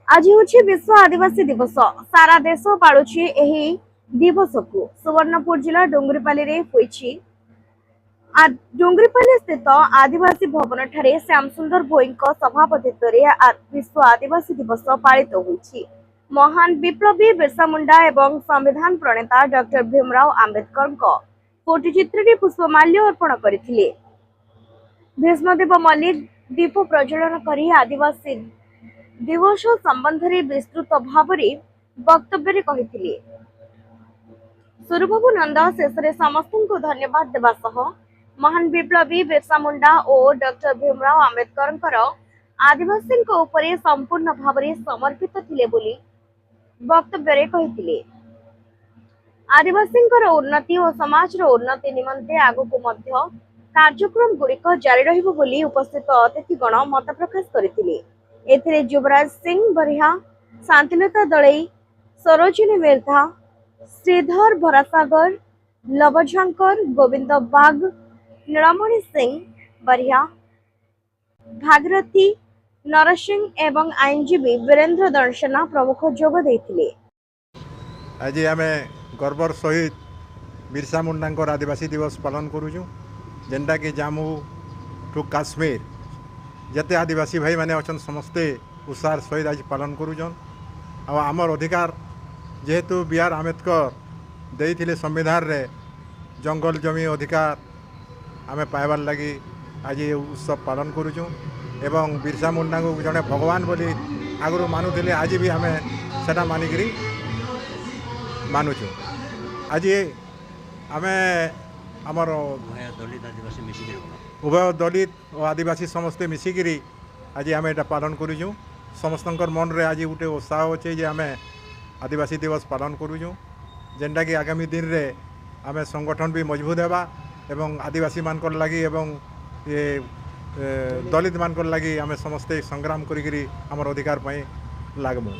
आज हूँ विश्व आदिवासी दिवस। सारा देश पालुची एही दिवस को। सुवर्णपुर जिला डोंगरीपाली रे होईची। डोंगरीपाली स्थित आदिवासी भवन ठारे श्याम सुंदर भोई सभापतित्व रे विश्व आदिवासी दिवस पालित होईची। महान विप्लवी बिरसा मुंडा एवं संविधान प्रणेता डॉक्टर भीमराव आंबेडकर फोटोचित्र रे पुष्पमाल्य अर्पण करथिले। भीष्मदेव मल्लिक दीप प्रज्वलन करी आदिवासी दिवस संबंध में विस्तृत भाव में वक्तव्य कही। सूर्यबाबू नंद शेष में समस्त को धन्यवाद देवा सह महान विप्लवी बिरसा मुंडा और डॉक्टर भीमराव आंबेडकर आदिवासी उपरे संपूर्ण भाव में समर्पित थिले बोली वक्तव्य कही। आदिवासी उन्नति और समाज उन्नति निमंते आगक कार्यक्रम गुड़िक जारी रहिबो बोली उपस्थित अतिथिगण मत प्रकाश करथिले। एथिरे युवराज सिंह बरिहा, शांतिलता दलई, सरोजिनी मिर्धा, श्रीधर भरासागर, लवझंकर, गोविंद बाग, नीलमणि सिंह बरिहा, भागीरथी नरसिंह एवं आईनजीवी वीरेंद्र दर्शना प्रमुख जोग देथिले। आज आम गर्वर सहित बिरसा मुंडा आदिवासी दिवस पालन करूँ, जेनटा कि जम्मू टू काश्मीर जते आदिवासी भाई माने अच्छा समस्ते उत्साह सहित आज पालन करूछन। आमर अधिकार जेहेतु बी आर आंबेडकर देइथिले संविधान रे जंगल जमी अधिकार आमे पाइबार लगी आज ये उत्सव पालन करूछुं एवं बिरसा मुंडा को जड़े भगवान बोली आगु मानुले आज भी आमे सेटा मानिकरी मानुछुं। आज आमे आमर उभय दलित और आदिवासी समस्ते मिसिकी आज आम एटा पालन करूँ। समस्त मन रे आज गोटे उत्साह अच्छे जे आम आदिवासी दिवस पालन करूँ, जेनटा कि आगामी दिन रे आम संगठन भी मजबूत हेबा एवं आदिवासी मानकर लगी एवं ये दलित मानकर लगी आम समस्ते संग्राम करी आमर अधिकार पाई लागमु।